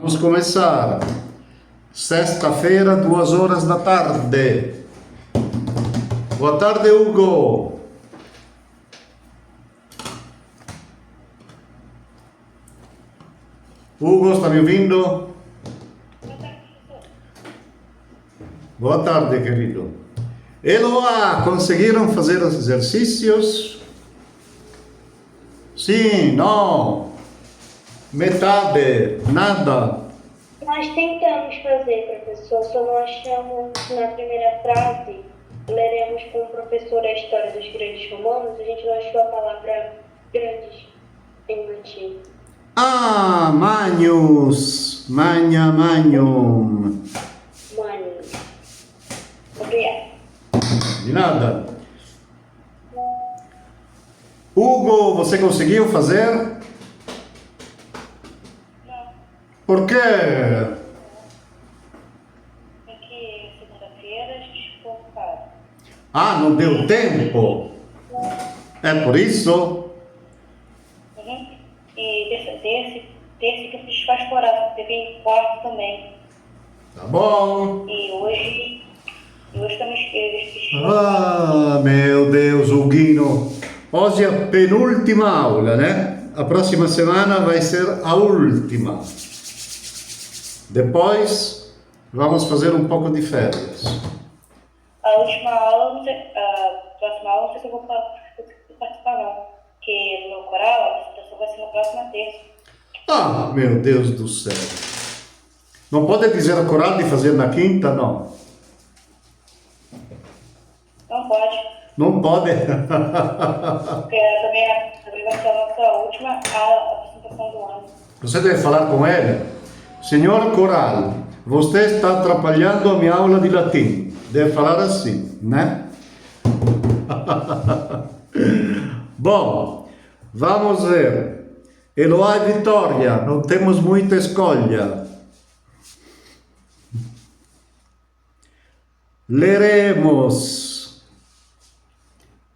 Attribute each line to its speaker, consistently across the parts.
Speaker 1: Vamos começar. Sexta-feira, 2 horas da tarde. Boa tarde, Hugo. Hugo, está me ouvindo? Boa tarde, querido. Eloá, conseguiram fazer os exercícios? Sim, não. Metade, nada.
Speaker 2: Nós tentamos fazer, professor, só não achamos na primeira frase, leremos com o professor a história dos grandes romanos, a gente não achou a palavra grandes em latim.
Speaker 1: Ah, Magnus, Magnum.
Speaker 2: Mano, obrigada.
Speaker 1: De nada. Hugo, você conseguiu fazer?
Speaker 2: Não,
Speaker 1: Por quê?
Speaker 2: é que segunda-feira a gente ficou ocupado.
Speaker 1: Ah, não deu tempo. É por isso?
Speaker 2: E terça que eu fiz faz coragem, teve em quarto também.
Speaker 1: Tá bom.
Speaker 2: E hoje estamos fiz
Speaker 1: Ah, meu Deus, Huguinho. Hoje é a penúltima aula, né? A próxima semana vai ser a última. Depois, vamos fazer um pouco de férias.
Speaker 2: a última aula, não sei, a próxima aula não sei se eu vou participar não, porque no meu coral a apresentação vai ser na próxima terça.
Speaker 1: Ah, meu Deus do céu. Não pode dizer a coral de fazer na quinta, não?
Speaker 2: Não pode,
Speaker 1: Não pode.
Speaker 2: porque também vai ser a nossa última apresentação do ano.
Speaker 1: Você deve falar com ele. Senhor Coral, você está atrapalhando a minha aula de latim. Deve falar assim, né? Bom, vamos ver. Eloá e Vitória, não temos muita escolha. Leremos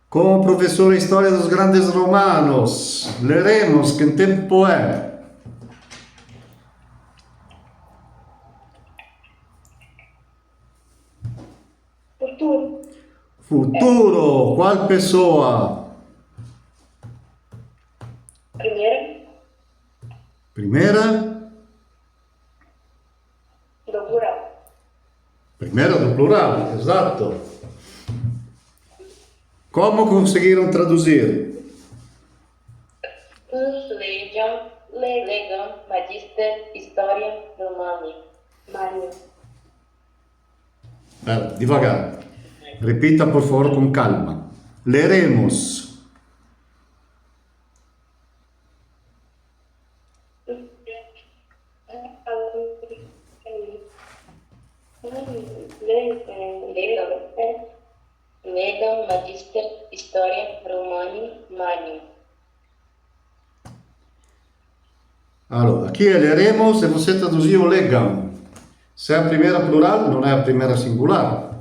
Speaker 1: com o professor História dos Grandes Romanos. Leremos que tempo é.
Speaker 2: Futuro,
Speaker 1: Futuro, qual pessoa?
Speaker 2: primeira,
Speaker 1: Primeira?
Speaker 2: do plural.
Speaker 1: Primeira do plural, exato. Como conseguiram traduzir?
Speaker 2: Legam, magister, história, romani. Mário.
Speaker 1: Devagar. Repita, por favor, com calma. Leremos.
Speaker 3: Legam, magister, história, romani, manium.
Speaker 1: Allora, aqui é leremos e você traduziu legam. Se é a primeira plural, não é a primeira singular.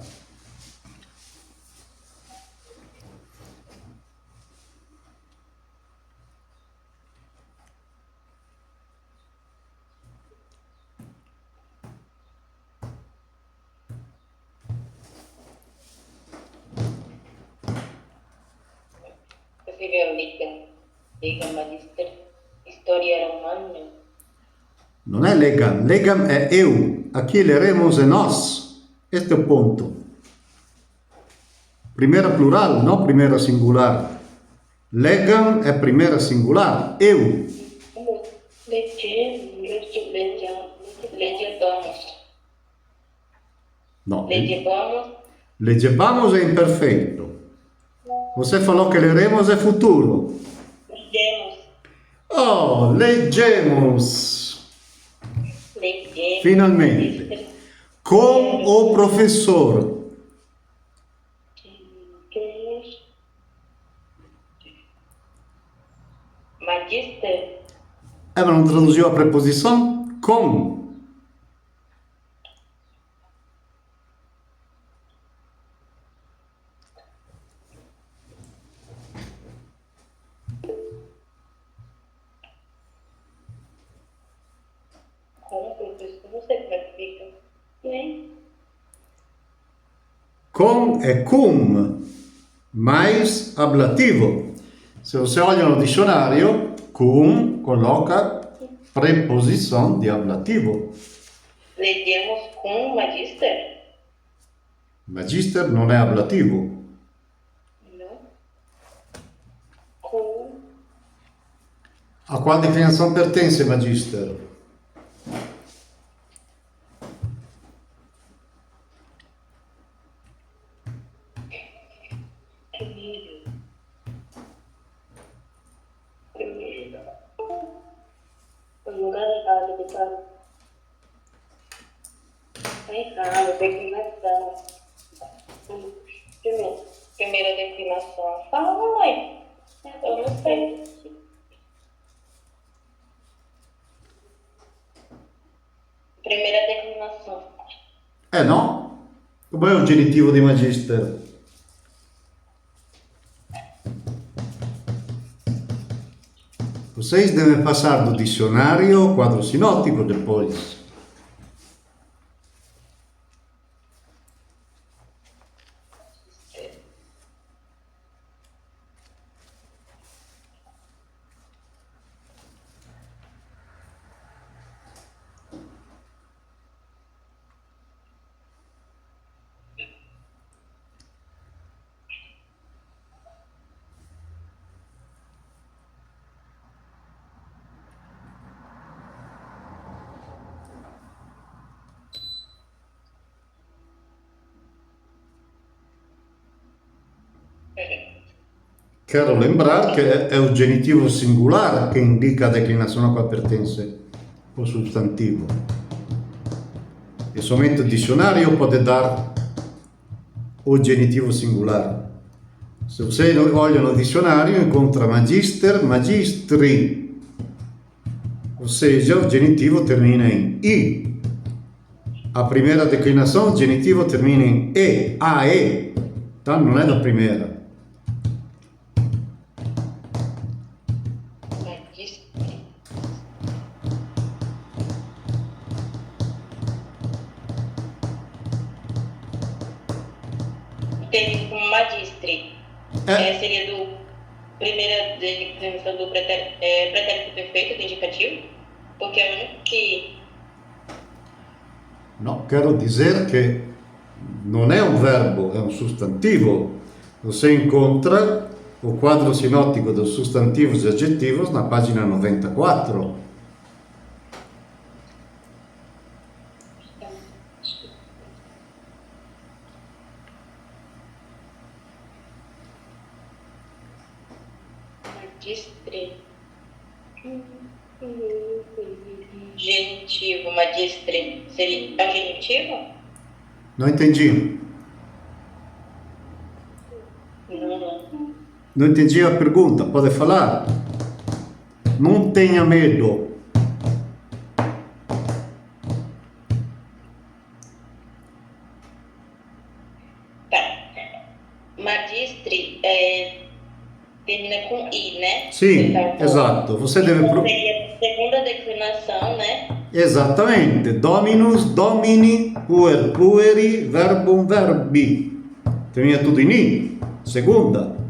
Speaker 3: Escreveu legam, magister, história, romani.
Speaker 1: Não é legam. Legam é eu. Aqui leremos é nós. Este é o ponto. Primeira plural, não primeira singular. Legam é primeira singular. Eu.
Speaker 3: Legebamos.
Speaker 1: Não.
Speaker 3: Legebamos.
Speaker 1: Legebamos é imperfeito. Você falou que leremos é futuro.
Speaker 3: Legemos.
Speaker 1: Oh, legemos.
Speaker 3: Legemos.
Speaker 1: Finalmente. Com o professor.
Speaker 3: Magister.
Speaker 1: Mas não traduziu a preposição? Com.
Speaker 3: Com professor. Não sei como é que fica.
Speaker 2: Nem.
Speaker 1: Com é cum, mais ablativo. Se você olha no dicionário, cum coloca preposição de ablativo.
Speaker 3: Legemos com magister?
Speaker 1: Magister non è ablativo.
Speaker 3: Não.
Speaker 2: Com.
Speaker 1: A qual declinação pertence magister?
Speaker 3: Primeiro.
Speaker 2: Primeiro. O lugar errado de cara. Tá errado, declinação. Primeiro.
Speaker 3: Primeira declinação. Fala, mamãe. Eu não sei. Primeira declinação.
Speaker 1: No? Com'è il genitivo di magister? Vocês devem passar do dicionário ao quadro sinótico depois. Quero lembrar che è il genitivo singolare che indica a declinazione a qual pertence o sostantivo. E somente il dizionario può dare o genitivo singolare. Se você olha no dicionário, incontra magister, magistri, ou seja, o genitivo termina em i. A primeira declinação, o genitivo termina em e, a, e. Então non è la primeira.
Speaker 3: Magister. Entendi como magistri. Seria do primeira definição do pretérito perfeito, do indicativo, porque é o único que.
Speaker 1: No, quero dizer che non è un verbo, è un sostantivo. Você incontra o quadro sinótico dos substantivos e adjetivos na página 94.
Speaker 3: Magistri. Genitivo, magistri. É o genitivo?
Speaker 1: Não entendi.
Speaker 3: Não.
Speaker 1: Não entendi a pergunta. Pode falar? Não tenha medo.
Speaker 3: Tá. Magistri termina com I, né?
Speaker 1: Sim,
Speaker 3: Então,
Speaker 1: esatto. Você deve...
Speaker 3: seria a segunda declinação, né?
Speaker 1: Esattamente. Dominus, domini, puer, pueri, verbum, verbi. Termina tudo em I. Segunda.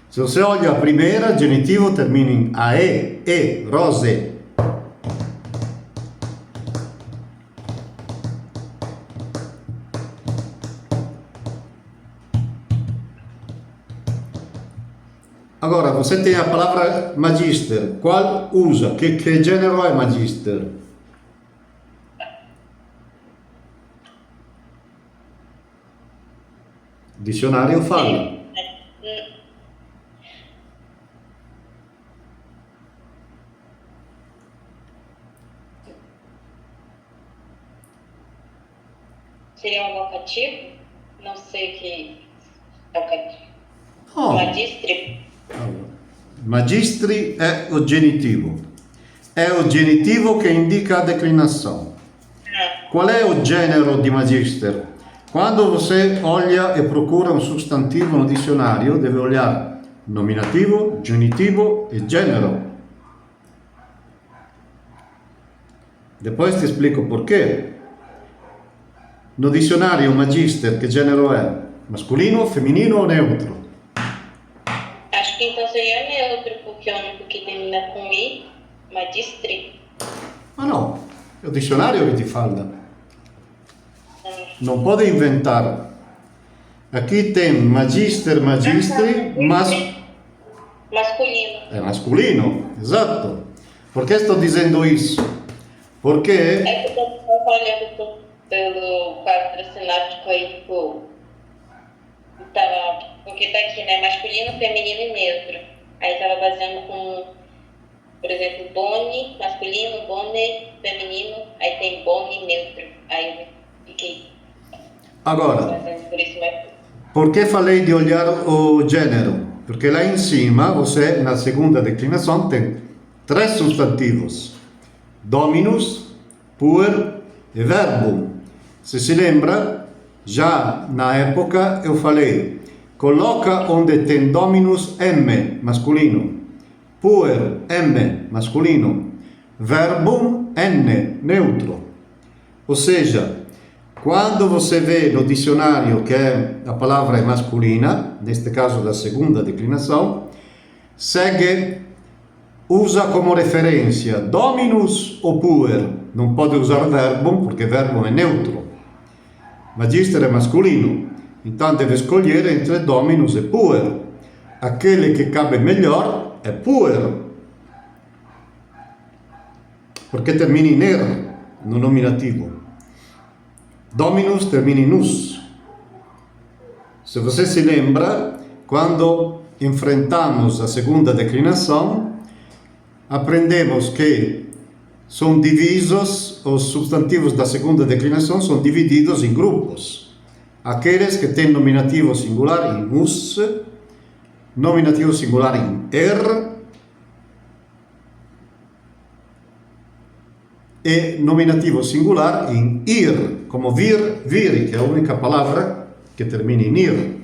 Speaker 1: Se você olha a primeira, genitivo termina em ae, e, rose. Agora, você tem a palavra magister. Qual usa? Que gênero é magister? Dicionário fala.
Speaker 3: Seria um vocativo? Não sei que vocativo.
Speaker 1: No.
Speaker 3: Magistri.
Speaker 1: Magistri è o genitivo. È o genitivo che indica a declinação. Qual è o genero di magister? Quando você olha e procura um substantivo no dicionário, deve olhar nominativo, genitivo e genero. Depois ti explico perché. No dicionário magister, que gênero é? Masculino, feminino ou neutro?
Speaker 3: Acho que então seria neutro, porque é o único que termina com I, magistri.
Speaker 1: Ma no, è il dizionario che ti fala. Non pode inventar. Aqui tem magister, magistri,
Speaker 3: Masculino.
Speaker 1: é masculino, esatto. Perché sto dizendo isso? Porque
Speaker 3: É que eu tô olhando pelo quadro sináptico aí, tipo, porque tá aqui, né, masculino, feminino e neutro. Aí tava baseando com, por exemplo, boni, masculino, bone, feminino, aí tem boni, neutro. Aí eu fiquei
Speaker 1: agora,
Speaker 3: baseando por isso, mas...
Speaker 1: perché falei di olhar o gênero? Porque lá em cima, você, na segunda declinação, tem três substantivos: dominus, puer e verbum. Se si lembra, já na época eu falei, coloca onde tem dominus M, masculino, puer M, masculino, verbum N, neutro. Ou seja, quando você vê no dicionário que a palavra é masculina, neste caso da segunda declinação, usa como referência dominus ou puer. Não pode usar verbum, porque verbum é neutro. Magister é masculino, então deve escolher entre dominus e puer. Aquele que cabe melhor é puer, porque termina in er no nominativo. Dominus termina in us. Se você se lembra, quando enfrentamos a segunda declinação, aprendemos que são divisos, os substantivos da segunda declinação são divididos em grupos. Aqueles que têm nominativo singular em us, nominativo singular em er e nominativo singular em ir, como vir, viri, que é a única palavra que termina em ir.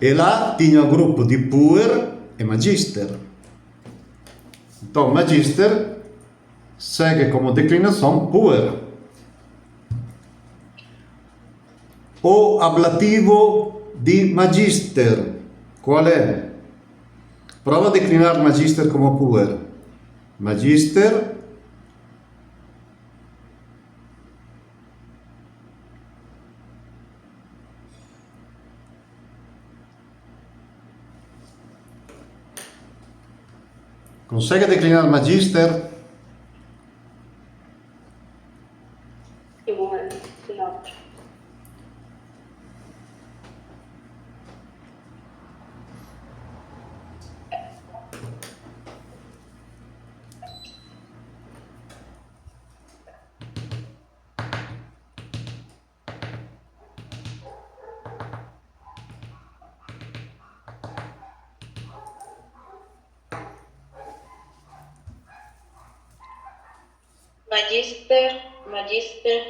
Speaker 1: E lá tinha o grupo de puer e magister. Então, magister segue como declinação puer. O ablativo de magister, qual é? Prova a declinar magister como puer. Magister consegue declinar magister?
Speaker 2: Não.
Speaker 3: Magister, magistero?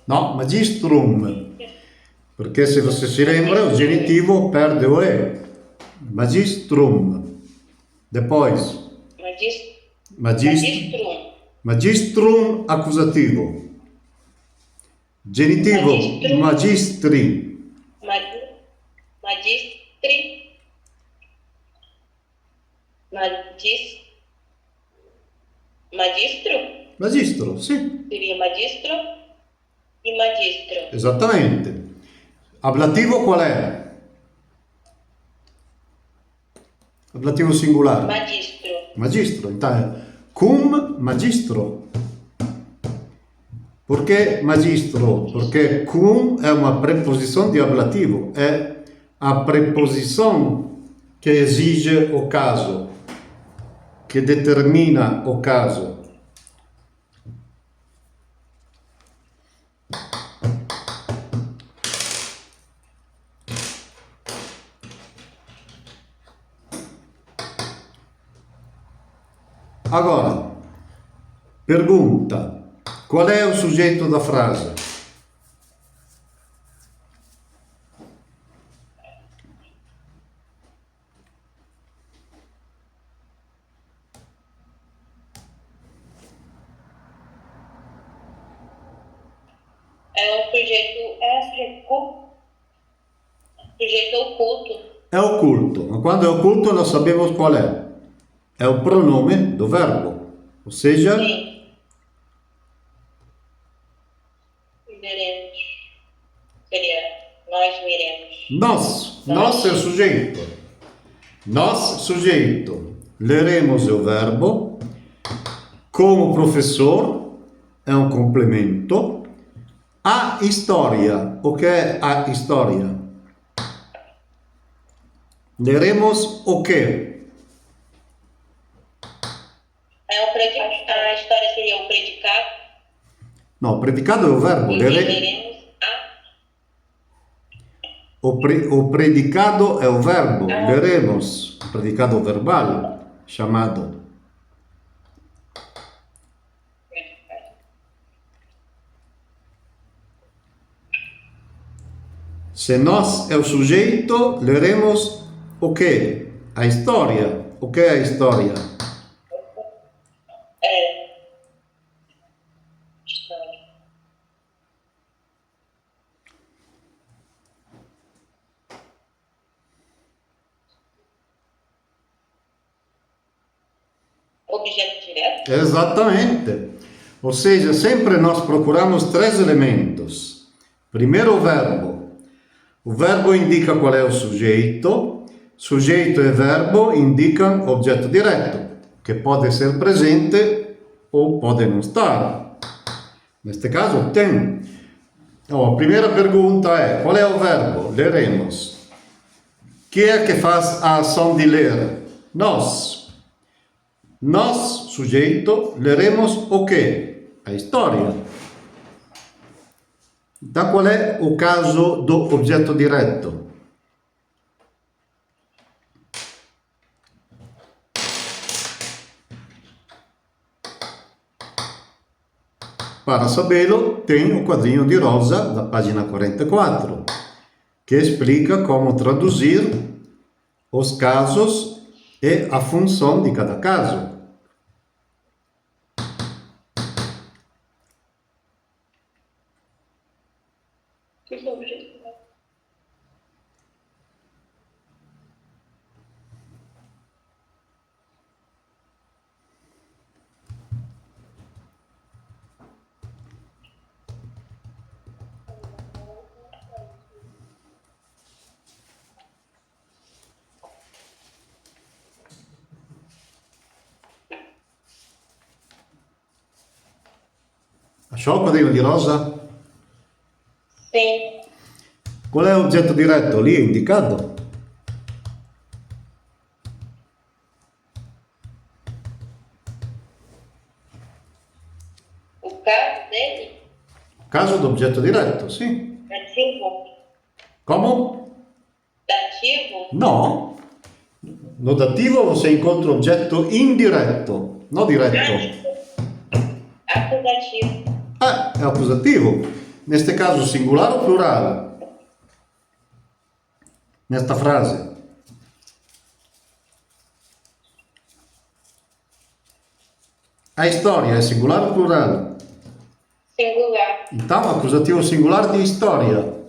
Speaker 1: No, magistrum. Perché se você si lembra, o genitivo perde o E. Magistrum. Depois,
Speaker 3: Magistrum.
Speaker 1: magistrum accusativo. Genitivo,
Speaker 3: Magistrum.
Speaker 1: magistri.
Speaker 3: Magistri. Magistro?
Speaker 1: Magistro, sì,
Speaker 3: Seria magistro e magistro.
Speaker 1: esattamente. Ablativo qual è? Ablativo singolare.
Speaker 3: Magistro.
Speaker 1: Magistro, então, cum magistro. Perché magistro? Perché cum è una preposição de ablativo, è a preposição che esige o caso, che determina o caso. Agora, pergunta. Qual é o sujeito da frase?
Speaker 3: É um sujeito,
Speaker 2: sujeito culto.
Speaker 3: sujeito oculto.
Speaker 1: È occulto, ma quando è occulto non sappiamo qual è. È un pronome do verbo, ou seja,
Speaker 3: Sim. Veremos. Seria nós veremos.
Speaker 1: nós è il soggetto. Nós, sujeito. Leremos è o verbo. Como professor è un complemento. A história. O che è a história? Leremos o che?
Speaker 3: É um predicado. A história seria um predicado.
Speaker 1: No, predicato è o verbo.
Speaker 3: E leremos a.
Speaker 1: O predicado è o verbo. Leremos. Predicado verbal. Chamado. Se nós é o sujeito, leremos o quê? A história. O que é a história?
Speaker 3: História. Objeto direto?
Speaker 1: Exatamente. Ou seja, sempre nós procuramos três elementos. Primeiro, o verbo. O verbo indica qual é o sujeito. Sujeito e verbo indicam objeto direto, que pode ser presente ou pode não estar. Neste caso, tem. A primeira pergunta é: qual é o verbo? Leremos. Quem é que faz a ação de ler? Nós. Nós, sujeito, leremos o quê? A história. Então, qual é o caso do objeto direto? Para sabê-lo, tem o quadrinho de rosa da página 44, que explica como traduzir os casos e a função de cada caso. Achou o quadrinho de rosa?
Speaker 3: Sim.
Speaker 1: Qual é o objeto direto lì indicato?
Speaker 3: O caso dele?
Speaker 1: Caso do objeto direto, sim.
Speaker 3: Dativo?
Speaker 1: Como?
Speaker 3: Dativo?
Speaker 1: No. No dativo você encontra o objeto indiretto, não diretto.
Speaker 3: Acusativo.
Speaker 1: É acusativo. Neste caso, singular ou plural? Nesta frase. A história é singular ou plural?
Speaker 3: Singular.
Speaker 1: Então, acusativo singular de história.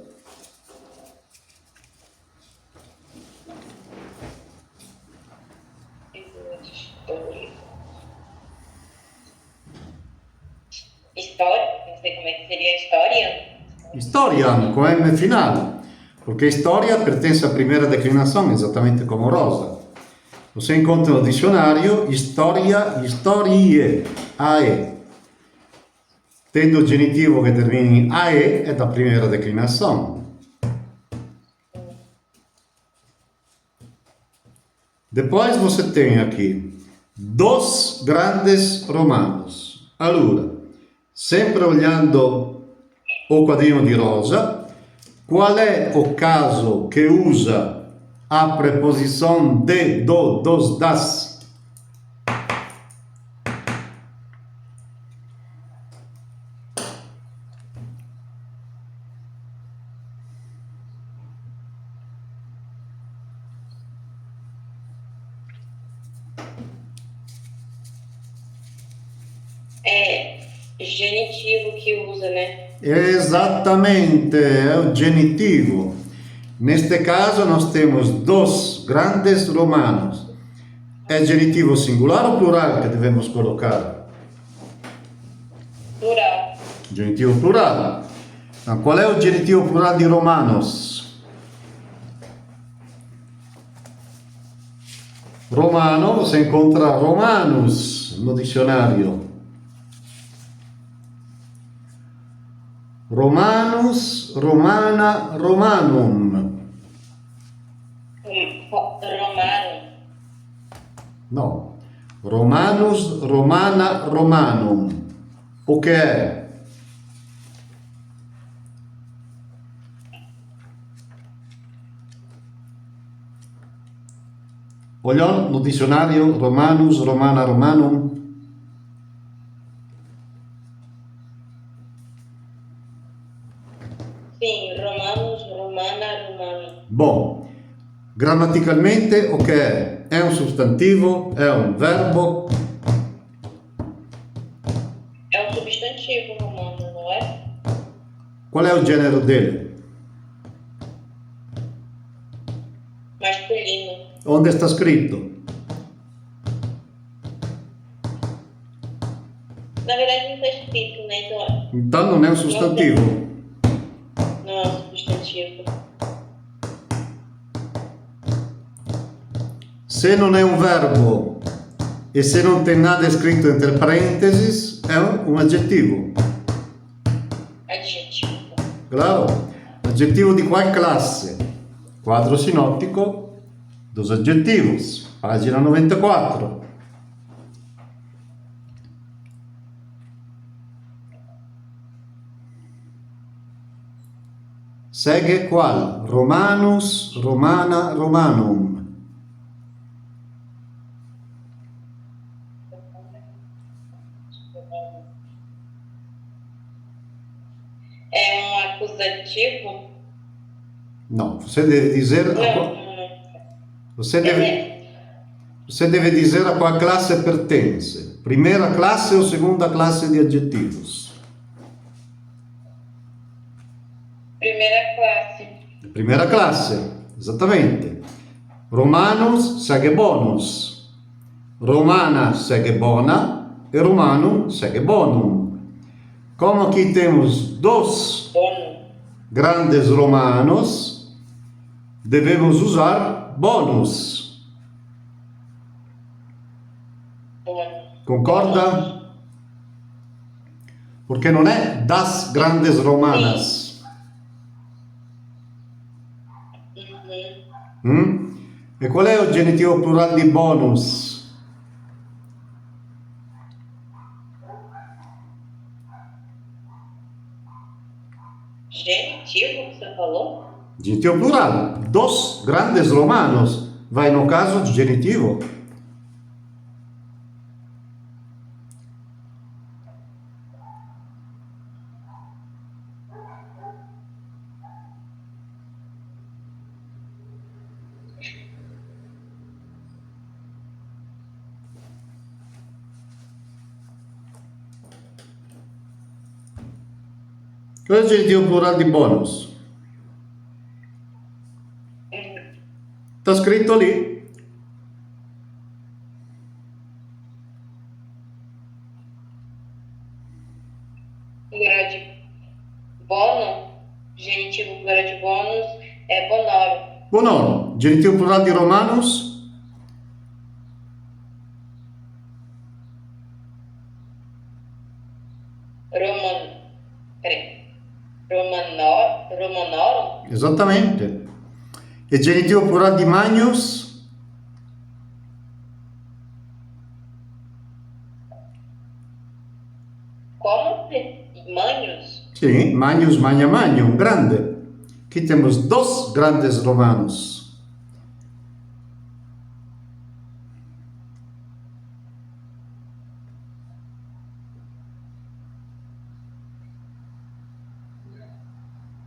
Speaker 3: História? Não sei como é que seria história.
Speaker 1: Historia, com M final. Porque história pertence à primeira declinação, exatamente como rosa. Você encontra no dicionário história, historie, AE. Tendo o genitivo que termina em AE, é da primeira declinação. Depois você tem aqui dos grandes romanos. Allora, sempre olhando o quadrinho di rosa, qual è o caso che usa a preposição de, do, dos, das?
Speaker 3: É genitivo que usa, né?
Speaker 1: Exatamente, é o genitivo. Neste caso, nós temos dois grandes romanos. É genitivo singular ou plural que devemos colocar?
Speaker 3: Plural.
Speaker 1: Genitivo plural. Então, qual é o genitivo plural de romanos? Romano, você encontra romanus no dicionário. Romanus, romana, romanum.
Speaker 3: Romano.
Speaker 1: No. Romanus, romana, romanum. O que é? Olhou no dicionário Romanus, romana, romanum?
Speaker 3: Sim, romanos, romana, romano.
Speaker 1: Bom, gramaticalmente o que é? É um substantivo? É um verbo?
Speaker 3: É um substantivo romano, não é?
Speaker 1: Qual é o gênero dele?
Speaker 3: Masculino.
Speaker 1: Onde está escrito?
Speaker 3: Na verdade não está escrito, né? Então
Speaker 1: Então não é um substantivo.
Speaker 3: não é um substantivo.
Speaker 1: Se não é um verbo e se não tem nada escrito entre parênteses, é um adjetivo.
Speaker 3: Adjetivo.
Speaker 1: Claro. Adjetivo de qual classe? Quadro sinóptico dos adjetivos, página 94. Segue qual? Romanus, romana, romanum.
Speaker 3: É um acusativo?
Speaker 1: Não, você deve dizer você deve dizer a qual classe pertence. Primeira classe ou segunda classe de adjetivos?
Speaker 3: Primeira classe.
Speaker 1: Primeira classe, exatamente. Romanus segue bonus. Romana segue bona e romanum segue bonum. Como aqui temos dois
Speaker 3: Bono.
Speaker 1: grandes romanos, devemos usar bonus.
Speaker 3: Bono.
Speaker 1: Concorda? Porque non è das grandes romanas.
Speaker 3: Uhum.
Speaker 1: E qual è il genitivo plurale di bonus?
Speaker 3: Genitivo que você falou?
Speaker 1: Genitivo plurale. Dos grandes romanos. Vai no caso de genitivo. Qual è il genitivo plurale di bonus? Sta scritto lì.
Speaker 3: Plural de bono. Genitivo plural de bônus é bonoro.
Speaker 1: Bonoro. Genitivo plurale di romanus?
Speaker 3: Romanorum.
Speaker 1: Esattamente. E genitivo plurale di magnus?
Speaker 3: Como? Manhos?
Speaker 1: Sì, magnus, magna, magnum, grande. Aqui temos dos grandes romanos.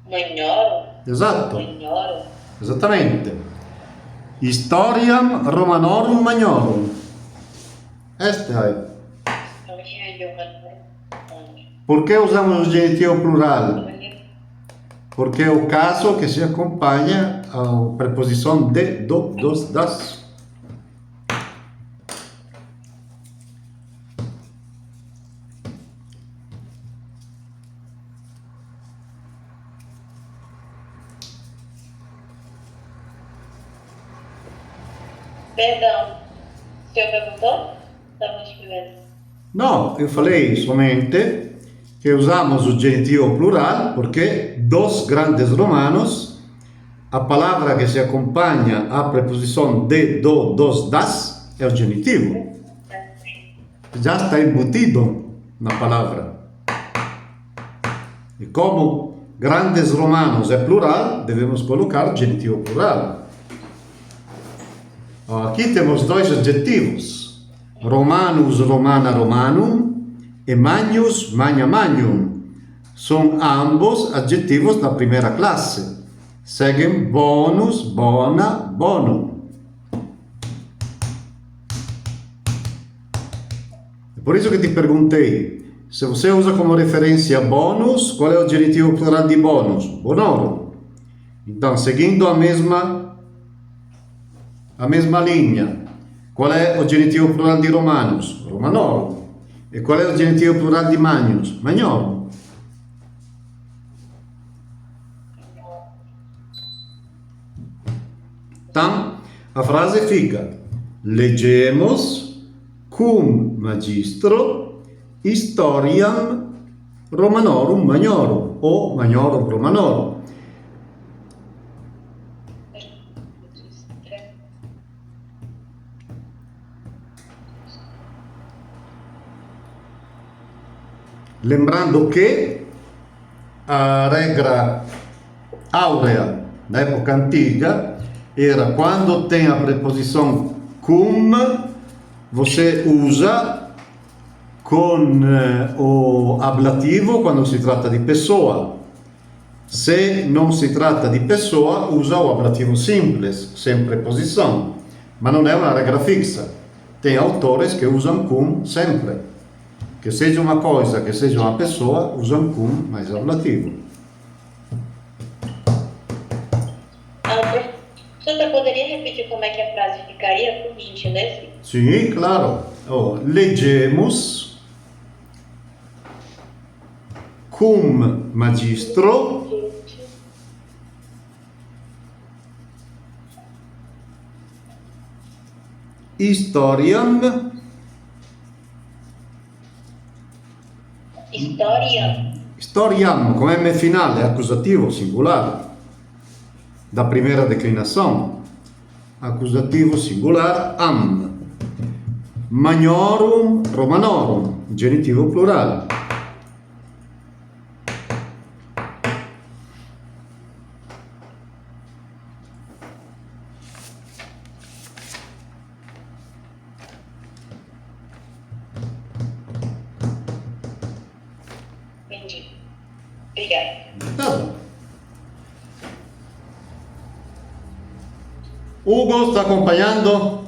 Speaker 3: Manhoro?
Speaker 1: Esatto,
Speaker 3: Manhoro?
Speaker 1: esattamente. Historiam Romanorum Magnorum. Este hai. Por que usamos o genitivo plural? Porque é o caso que se acompanha a preposição de, do, dos, das.
Speaker 3: Perdão, o senhor perguntou? Estava escrevendo.
Speaker 1: Não, eu falei somente que usamos o genitivo plural porque dos grandes romanos, a palavra que se acompanha à preposição de, do, dos, das é o genitivo. Já está embutido na palavra. E como grandes romanos é plural, devemos colocar o genitivo plural. Aqui temos dois adjetivos: Romanus, Romana, Romanum e Magnus, Magna, Magnum. São ambos adjetivos da primeira classe. Seguem bonus, bona, bonum. É por isso que te perguntei, se você usa como referência bonus, qual é o genitivo plural de bonus? Bonorum. Então, seguindo a mesma linha, qual é o genitivo plural di Romanus? Romanorum. E qual è il genitivo plurale di Magnus? Magnorum. Então, a frase fica: legemos cum magistro historiam Romanorum Magnorum ou Magnorum Romanorum. Lembrando que a regra áurea da época antiga era quando tem a preposição cum, você usa com o ablativo quando si tratta di pessoa. Se non si tratta di pessoa, usa o ablativo simples, sem preposição. Ma non è una regra fixa. Tem autores que usam cum sempre. Que seja uma coisa, que seja uma pessoa, usam cum mais ablativo.
Speaker 3: Professor, poderia repetir como é que a frase ficaria, por gentileza?
Speaker 1: Sim, claro. Legemos cum magistro historiam historiam com M finale, accusativo singolare, da primeira declinação, accusativo singular am, magnorum romanorum, genitivo plurale.
Speaker 3: Entendi. Obrigada.
Speaker 1: Tá bom. Hugo, está acompanhando?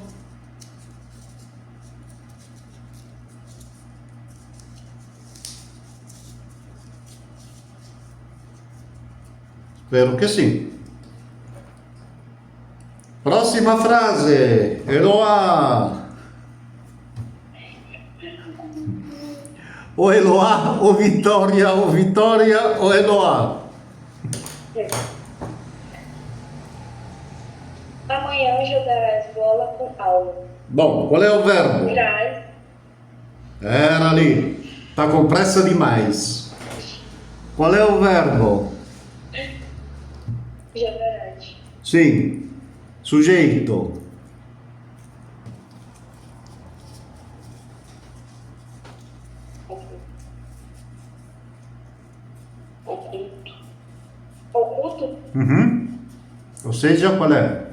Speaker 1: Spero che sì. Prossima frase. Eloá. O Eloá, o Vitória, o Eloá.
Speaker 2: Amanhã jogarás bola com Paulo.
Speaker 1: Bom, qual é o verbo?
Speaker 2: Irás.
Speaker 1: Era ali. Tá com pressa demais. Qual é o verbo?
Speaker 2: Jogarás.
Speaker 1: Sim. Sujeito.
Speaker 3: Oculto.
Speaker 2: Oculto?
Speaker 1: Uhum. Ou seja, qual é?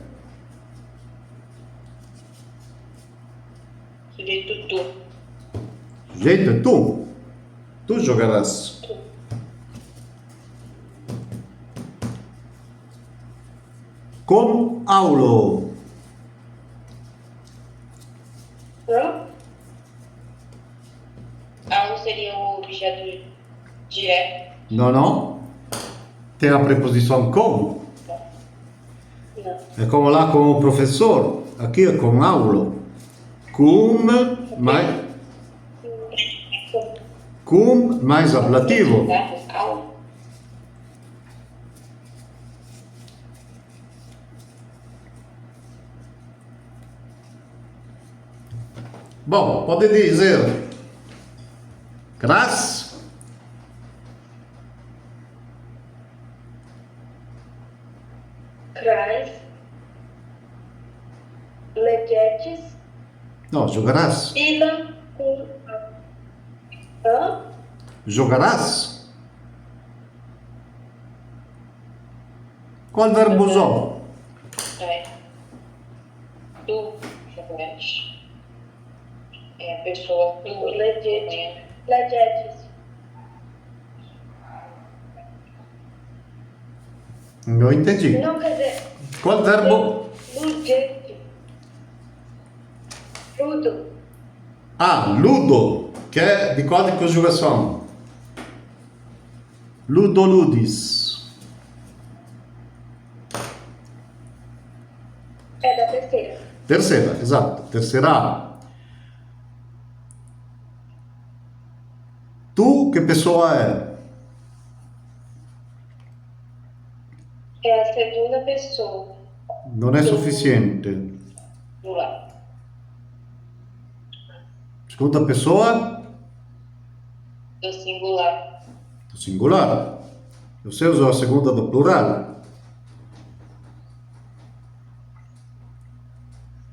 Speaker 3: Sujeito tu.
Speaker 1: Sujeito é tu. Tu jogarás. Com Aulo.
Speaker 2: Hã?
Speaker 3: Aos seria o objeto direto?
Speaker 1: Não, não. Tem a preposição com.
Speaker 3: Não.
Speaker 1: É como lá com o professor. Aqui é com aulo. Cum mais ablativo.
Speaker 3: Verbo ao.
Speaker 1: Bom, pode dizer cras,
Speaker 2: Crais. Legetes.
Speaker 1: não, jogarás.
Speaker 2: Pila. Hã?
Speaker 1: Jogarás. Qual verbo usou?
Speaker 3: É. Tu jogarás. É a pessoa tu.
Speaker 2: Legete. Legetes.
Speaker 1: Não entendi.
Speaker 2: Não, quer dizer,
Speaker 1: Qual verbo?
Speaker 2: Legete. Tudo.
Speaker 1: Ah, ludo, que é de qual conjugação? Ludo, ludis.
Speaker 2: É da terceira.
Speaker 1: Terceira, exato. Terceira. Tu, que pessoa é?
Speaker 2: É a segunda pessoa.
Speaker 1: Não é suficiente.
Speaker 3: Singular.
Speaker 1: Segunda pessoa,
Speaker 3: Do singular.
Speaker 1: do singular. Você usou a segunda do plural.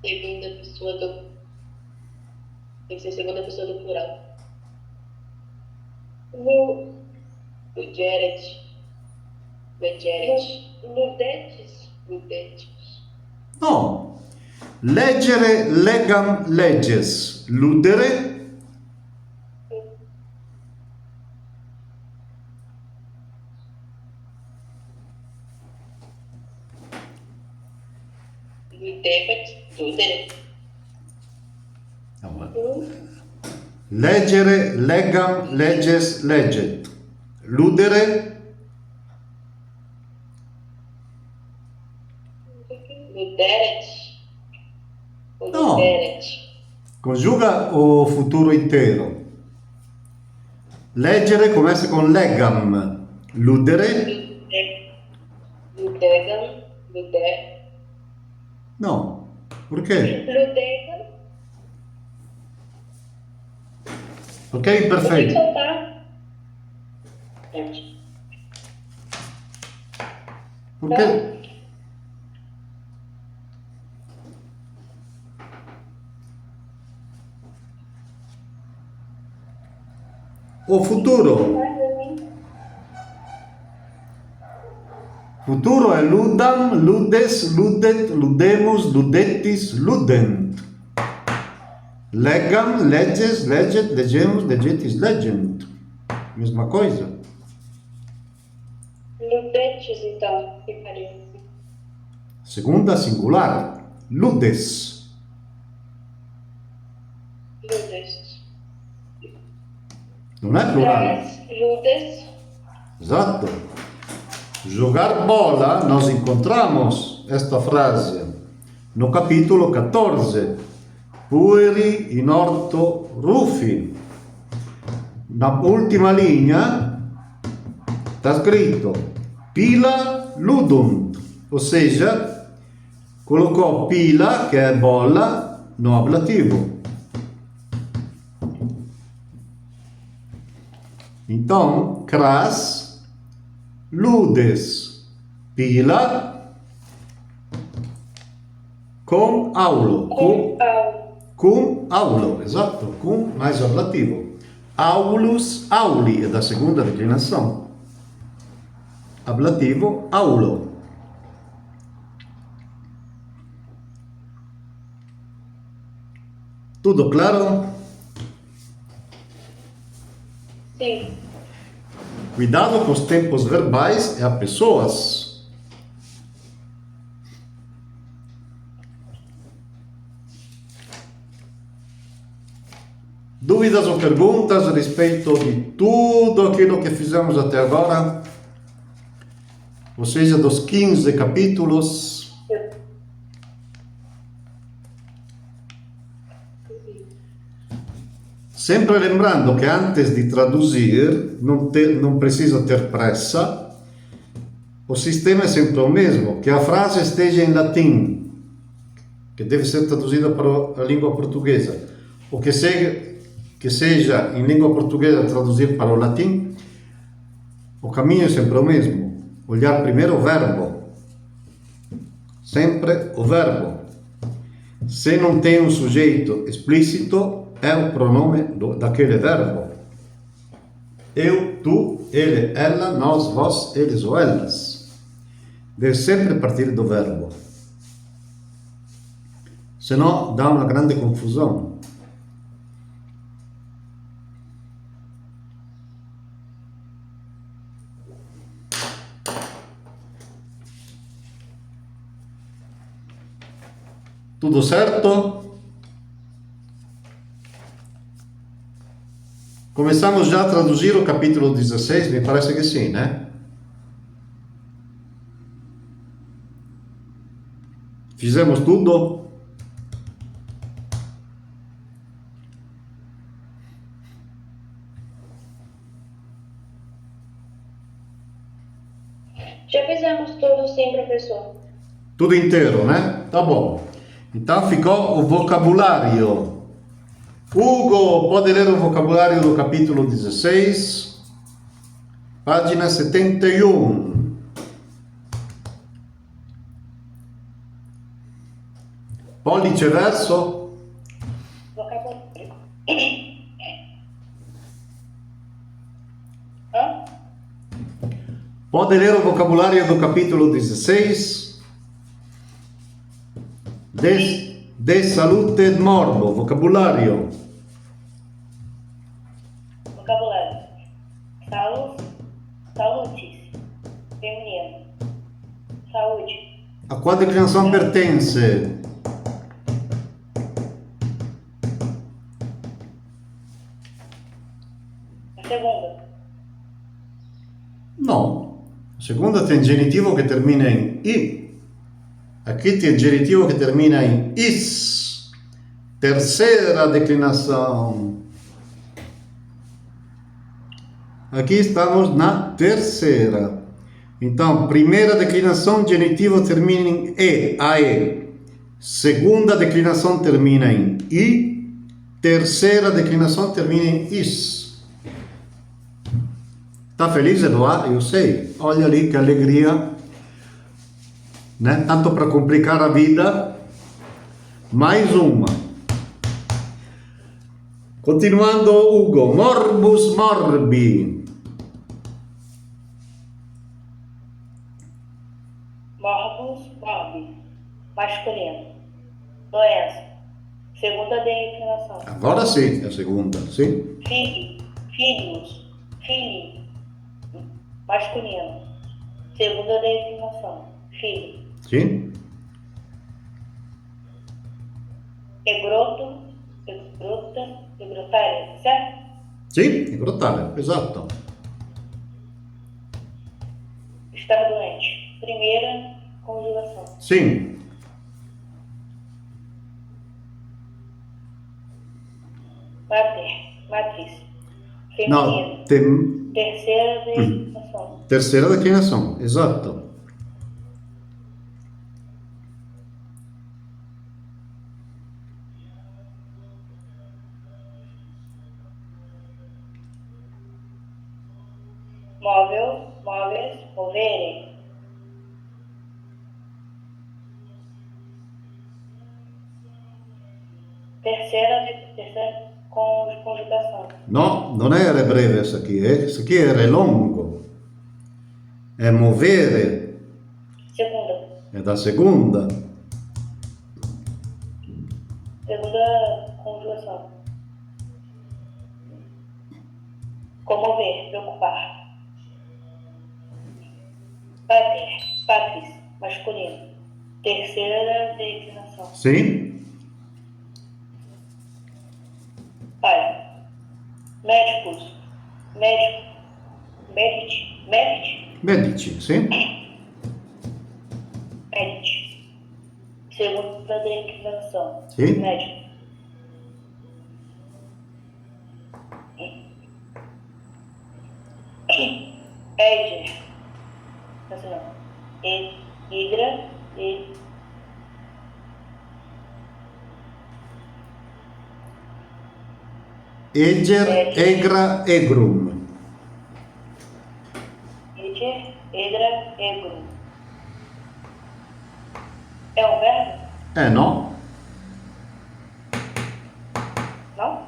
Speaker 3: Segunda pessoa do. Tem que ser segunda pessoa do plural. Legeret.
Speaker 2: Ludetes.
Speaker 3: Ludetes.
Speaker 1: No. Leggere, legam, legges. Ludere,
Speaker 3: Ludere.
Speaker 1: leggere, legam, legges, legget. Ludere,
Speaker 3: Luderet.
Speaker 1: No.
Speaker 3: Luderet.
Speaker 1: conjuga o futuro intero. Leggere comincia con legam. Ludere,
Speaker 3: Ludegam. Luder.
Speaker 1: no. Perché?
Speaker 2: Ludega.
Speaker 1: Perché è
Speaker 2: O que
Speaker 1: imperfeito.
Speaker 2: soltar?
Speaker 1: Perché? O futuro. Futuro è ludam, ludes, ludet, ludemus, ludettis, ludent. Legam, legges, legget, legemus, legetis, legent. Mesma coisa.
Speaker 2: Ludetes, então, ficaria.
Speaker 1: Segunda singular. Ludes.
Speaker 3: Ludes.
Speaker 1: Non è plurale.
Speaker 2: Crais. Ludes.
Speaker 1: Esatto. Jogar bola, nós encontramos esta frase no capítulo 14. Pueri in orto rufi. Na última linha está escrito pila ludunt, ou seja, colocou pila, que é bola, no ablativo. Então, cras, ludes, pila, com aulo. Cum aulo, exato, cum mais ablativo. Aulus, auli, é da segunda declinação. Ablativo, aulo. Tudo claro?
Speaker 2: Sim.
Speaker 1: Cuidado com os tempos verbais e a pessoas. Dúvidas ou perguntas a respeito de tudo aquilo que fizemos até agora? Ou seja, dos 15 capítulos. Sempre lembrando que antes de traduzir não precisa ter pressa, o sistema é sempre o mesmo, que a frase esteja em latim, que deve ser traduzida para a língua portuguesa, ou que seja em língua portuguesa traduzir para o latim, o caminho é sempre o mesmo, olhar primeiro o verbo, sempre o verbo. Se não tem um sujeito explícito, é o pronome daquele verbo. Eu, tu, ele, ela, nós, vós, eles ou elas. Deve sempre partir do verbo. Senão dá uma grande confusão. Tudo certo? Começamos já a traduzir o capítulo 16, me parece que sim, né? Fizemos tudo?
Speaker 2: Já fizemos tudo sim, professor.
Speaker 1: Tudo inteiro, né? Tá bom. Então ficou o vocabulário. Hugo, pode ler o vocabulário do capítulo 16, página 71. Pollice verso.
Speaker 2: Vocabulário. Hã?
Speaker 1: Pode ler o vocabulário do capítulo 16. De salute et morbo. Vocabulário.
Speaker 2: Vocabulário. Salutis. Feminino. Saúde.
Speaker 1: A qual declinação pertence?
Speaker 2: A segunda.
Speaker 1: Não. A segunda tem genitivo que termina em i. Aqui tem genitivo que termina em is. Terceira declinação. Aqui estamos na terceira. Então, primeira declinação, genitivo termina em e, ae. Segunda declinação termina em i. Terceira declinação termina em is. Tá feliz, Eduardo? Eu sei. Olha ali que alegria. Né? Tanto para complicar a vida. Mais uma. Continuando, Hugo. Morbus morbi.
Speaker 2: Morbus morbi. Masculino. Doença. Segunda declinação.
Speaker 1: Agora sim, é a segunda, sim?
Speaker 2: Filhos. Filho. Masculino. Segunda declinação. Filho.
Speaker 1: Sim?
Speaker 2: Egroto. Egrota. Egrotária. Certo?
Speaker 1: Sim, grotale, esatto.
Speaker 2: Estar doente. Primeira conjugação.
Speaker 1: Sim.
Speaker 2: Matriz.
Speaker 1: No,
Speaker 2: Feminino. Terceira declinação.
Speaker 1: terceira declinação, esatto.
Speaker 2: Móveis, moverem. Terceira conjugação.
Speaker 1: No, non era breve questo qui, questo qui era lungo. È movere,
Speaker 2: Segunda
Speaker 1: è da seconda.
Speaker 2: conjugação. Comover, preocupar. Patris, masculino. Terceira declinação.
Speaker 1: Sì?
Speaker 2: Pai, Médicos. Médico. Medici.
Speaker 1: Medici, sì?
Speaker 2: Medici. Segunda declinação.
Speaker 1: Sì?
Speaker 2: Médico. Éder. Assim não. Hidra.
Speaker 1: Eger, egra, egrum.
Speaker 2: Hidra. Egro. É um verbo?
Speaker 1: No,
Speaker 2: Não?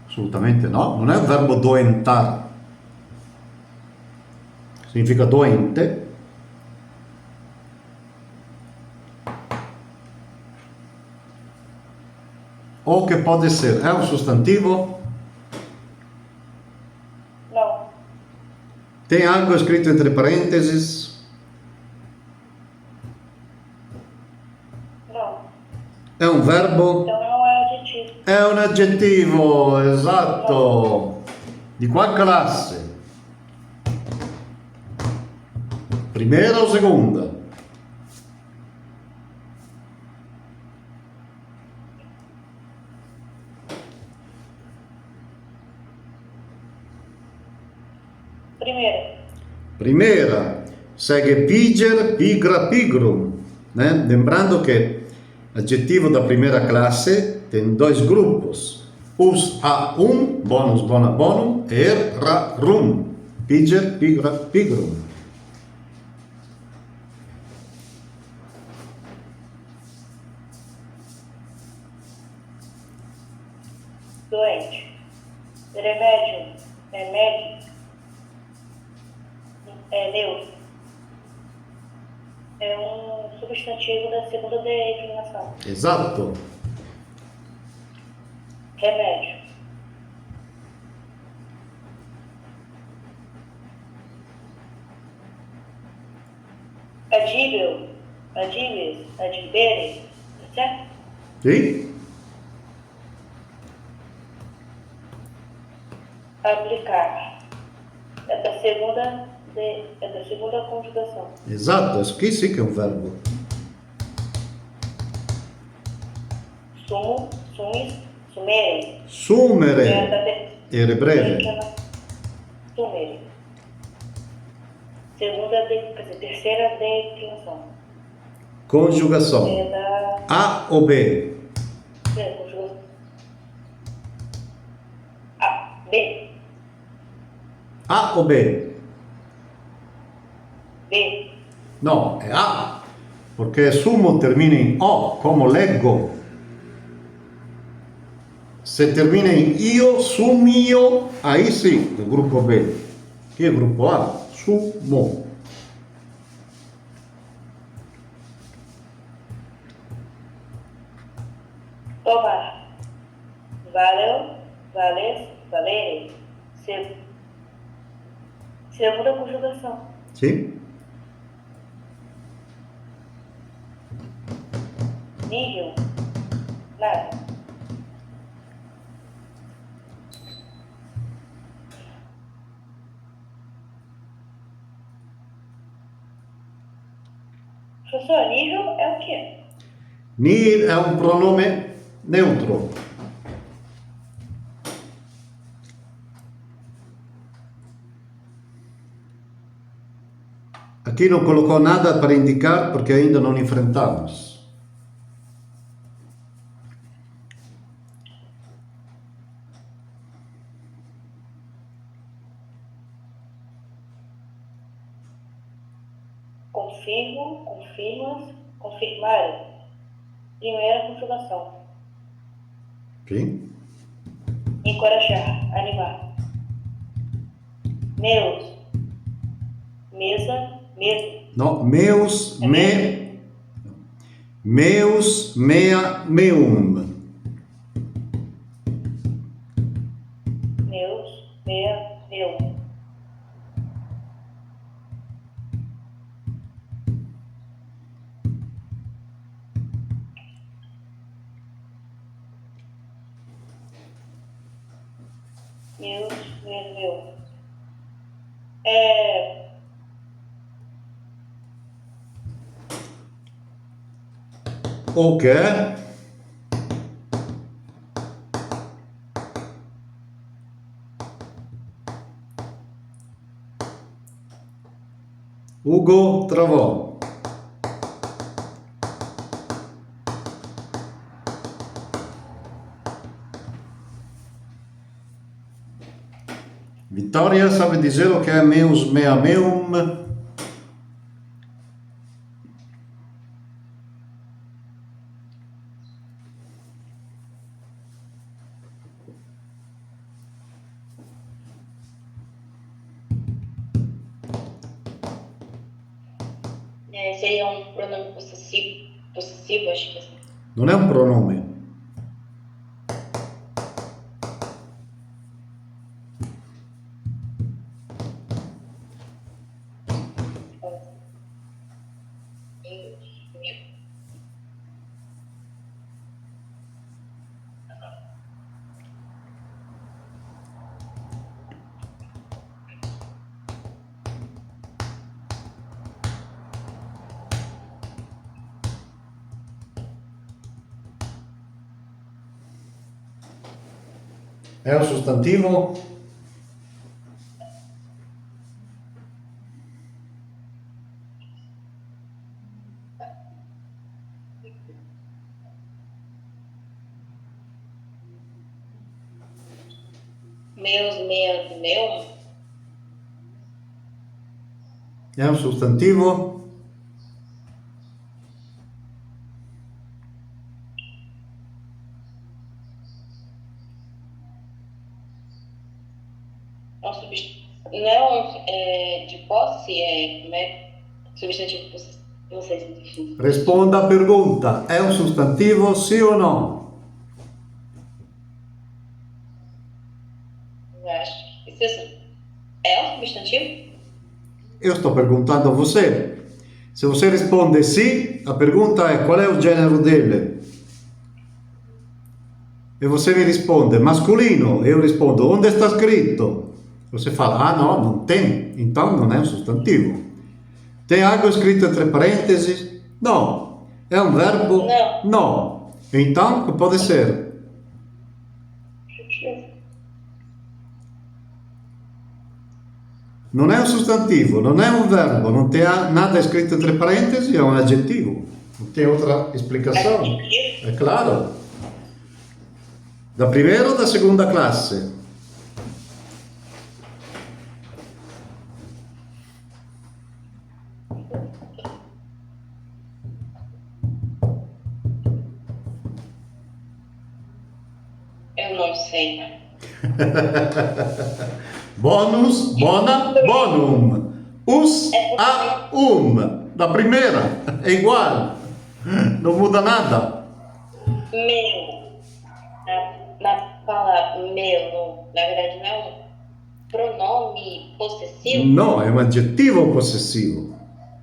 Speaker 1: assolutamente no. Non è un verbo doentare. Significa doente. O che può essere? È un sostantivo?
Speaker 2: Não.
Speaker 1: Tem algo scritto entre parênteses?
Speaker 2: Não.
Speaker 1: È un verbo?
Speaker 2: Então não é adjetivo.
Speaker 1: È un aggettivo, esatto. Di qual classe? Primera o seconda?
Speaker 2: Primeira.
Speaker 1: Primera, segue piger, pigra, pigrum, né? Lembrando que adjetivo da primeira classe tem dois grupos. Us a bonus, bona, bonum, ra, rum. Piger, pigra, pigrum.
Speaker 2: Doente. Remédio. Remédio. É neutro. É um substantivo da segunda declinação.
Speaker 1: Esatto.
Speaker 2: Remédio. Adível. Adíveis. Adibere. Certo?
Speaker 1: Sì?
Speaker 2: Aplicar. É da segunda conjugação.
Speaker 1: Esatto, isso aqui sim que é um verbo.
Speaker 2: Sumo. Sumis. Sumere. É
Speaker 1: Sumere.
Speaker 2: da
Speaker 1: Era breve.
Speaker 2: Sumere. Terceira declinação.
Speaker 1: Conjugação.
Speaker 2: É da
Speaker 1: A ou B?
Speaker 2: conjugação. A. B.
Speaker 1: A ou B?
Speaker 2: B.
Speaker 1: No, è A. Perché sumo termina in O, come leggo. Se termina in io, sumio, aí sì, il gruppo B. Chi è il gruppo A? Sumo.
Speaker 2: Tomar. Valeu. Vales. Valere. Segunda conjugação.
Speaker 1: Sì?
Speaker 2: Nível. Nada. Professor, nível é o quê?
Speaker 1: Nihil è un pronome neutro. Aqui não colocou nada para indicar porque ainda não enfrentamos.
Speaker 2: Confirmo, confirmas, confirmar. Primeira conjugação.
Speaker 1: Sim?
Speaker 2: Encorajar, animar. Meus. Mesa, mesa.
Speaker 1: No, meus, meus, mea, meum.
Speaker 2: Meus, meia, meu.
Speaker 3: Meus, meu.
Speaker 1: O che è? Ugo trovò. Vittoria sabe dizer o que é meus, mea, meum?
Speaker 3: Seria um pronome possessivo, acho que é assim.
Speaker 1: Non è un pronome.
Speaker 3: Meu.
Speaker 1: È un sostantivo?
Speaker 3: Meus, meu.
Speaker 1: È un sostantivo?
Speaker 3: Não é de posse, como é? Substantivo possessivo, não sei se define.
Speaker 1: Risponda a pergunta. È un sostantivo, sì o no?
Speaker 3: Eu acho. Isso é um substantivo?
Speaker 1: Io sto perguntando a você. Se você risponde sì, a pergunta è qual è il genere delle? E você mi risponde masculino, e io rispondo onde sta scritto? Você fala, ah no, non tem, então non è un sostantivo. Tem algo scritto entre parentesi? No. È un verbo?
Speaker 3: No.
Speaker 1: No. Então, che pode ser? Non è un sostantivo, non è un verbo, non tem nada scritto entre parentesi, è un aggettivo. Non tem outra explicação. É claro. Da primeira ou da segunda classe?
Speaker 3: Eu não sei.
Speaker 1: Bonus, bona, bonum. Us, a, Da primeira, é igual. Não muda nada.
Speaker 3: Meu. Na palavra meu, na verdade não é um pronome possessivo?
Speaker 1: No, è un aggettivo possessivo,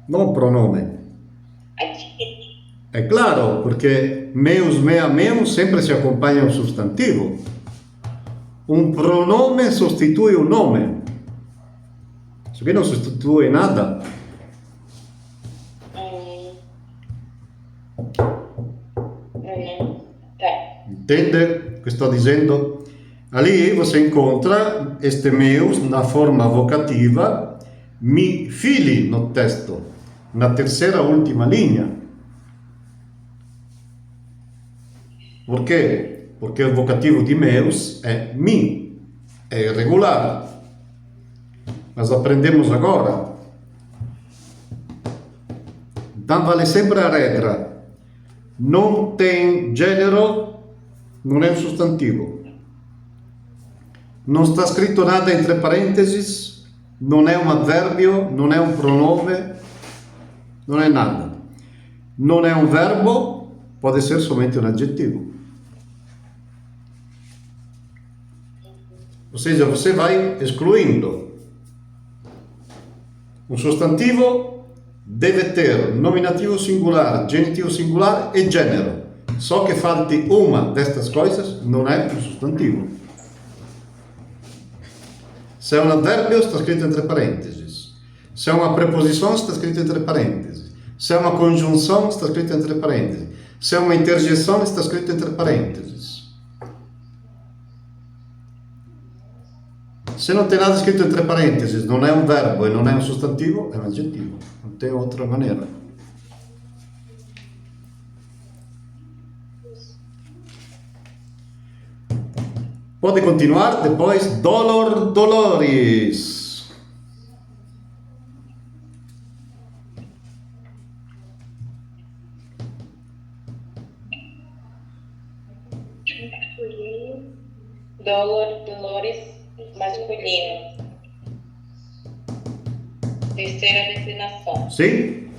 Speaker 1: non pronome.
Speaker 3: Adjetivo.
Speaker 1: È claro, perché meus, mea, meum sempre si accompagna a un sostantivo. Un pronome sostitui un nome. Se qui non sostitui nada.
Speaker 3: Tá.
Speaker 1: Entende o que sto dizendo? Ali você encontra este meus na forma vocativa, mi fili no testo, na terceira última linha. Por quê? Porque o vocativo de meus é mi, é irregular. Mas aprendemos agora. Então vale sempre a regra. Non tem gênero, non è un sostantivo. Non sta scritto nada entre parentesi, non è un avverbio, non è un pronome, non è nada. Non è un verbo, può essere solamente un aggettivo. Ou seja, você vai excluindo. Un sostantivo deve ter nominativo singular, genitivo singular e genero. Só che falti uma destas coisas non è un sostantivo. Se é um advérbio, está escrito entre parênteses. Se é uma preposição, está escrito entre parênteses. Se é uma conjunção, está escrito entre parênteses. Se é uma interjeção, está escrito entre parênteses. Se não tem nada escrito entre parênteses, não é um verbo e não é um sostantivo, é um adjetivo. Não tem outra maneira. Pode continuar depois, dolor, dolores.
Speaker 2: Masculino.
Speaker 3: Dolor, dolores, masculino. Terceira declinação.
Speaker 1: Sim?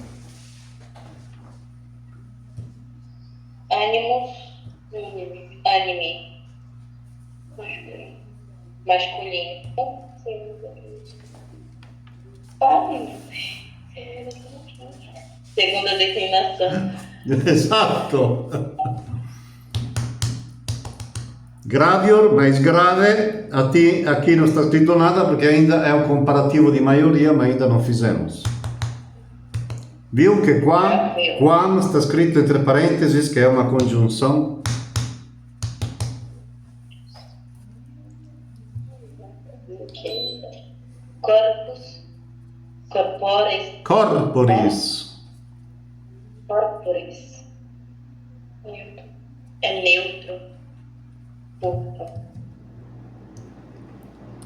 Speaker 3: Ânimo, anime, masculino. Segunda declinação.
Speaker 1: Esatto. Gravior, mais grave, aqui não está escrito nada porque ainda é um comparativo de maioria, mas ainda não fizemos. Viu que quam está escrito entre parênteses, que é uma conjunção.
Speaker 3: Corpus, corpores,
Speaker 1: Corporis.
Speaker 3: corporis. É neutro. Corpo.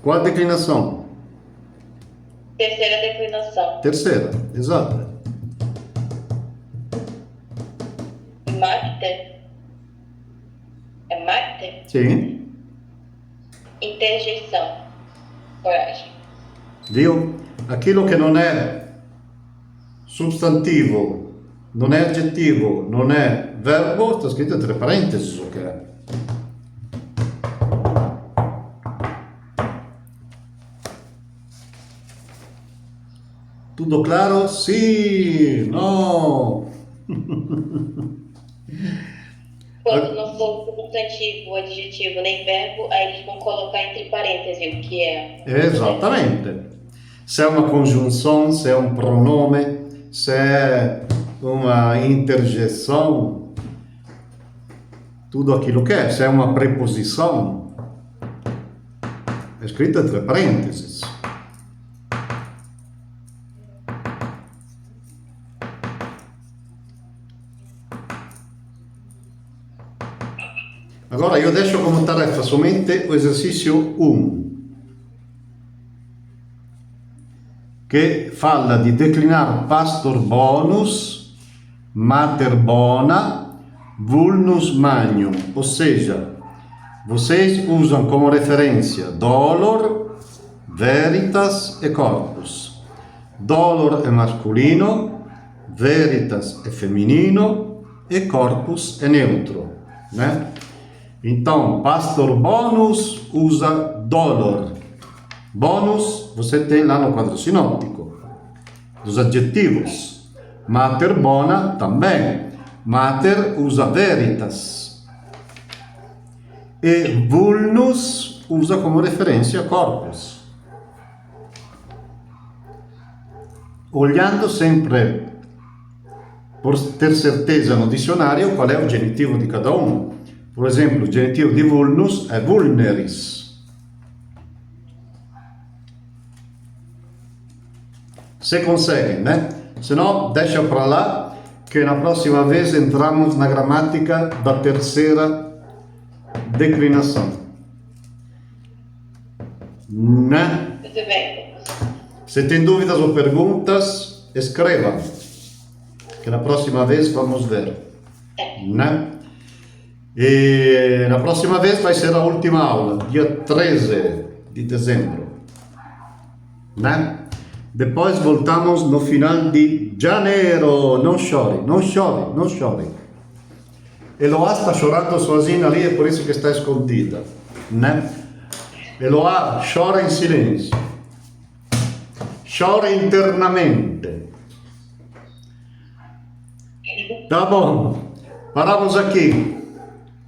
Speaker 1: Qual a declinação?
Speaker 3: Terceira declinação.
Speaker 1: Terceira, exato.
Speaker 3: Marte. É Marte?
Speaker 1: Sim.
Speaker 3: Interjeição. Coragem.
Speaker 1: Viu? Aquilo que não é substantivo, non è aggettivo, non è verbo, sta scritto entre parentesi, ok? Tutto claro? Sì, no.
Speaker 3: Quando não for substantivo, adjetivo nem verbo, aí eles vão colocar entre parênteses o que é.
Speaker 1: Esattamente. Se è una congiunzione, se è un pronome, se è uma interjeção, tudo aquilo que é. Se é uma preposição, é escrito entre parênteses. Agora io deixo come tarefa somente o esercício 1, che fala di declinar pastor bonus, mater bona, vulnus magnum, ou seja, vocês usam como referência dolor, veritas e corpus. Dolor é masculino, veritas é feminino e corpus é neutro, né? Então, pastor bonus usa dolor. Bonus você tem lá no quadro sinóptico dos adjetivos. Mater bona também. Mater usa veritas. E vulnus usa como referência corpus. Olhando sempre, por ter certeza no dicionário, qual é o genitivo de cada um. Por exemplo, o genitivo de vulnus é vulneris. Se conseguem, né? Se não, deixa para lá, que na próxima vez entramos na gramática da terceira declinação. Né?
Speaker 3: Tudo bem.
Speaker 1: Se tem dúvidas ou perguntas, escreva, que na próxima vez vamos ver. Né? E na próxima vez vai ser a última aula, dia 13 de dezembro. Né? Depois voltamos no final de janeiro. Não chore, não chore, não chore. Eloá está chorando sozinha ali, é por isso que está escondida. Né? Eloá chora em silêncio. Chora internamente. Tá bom, paramos aqui.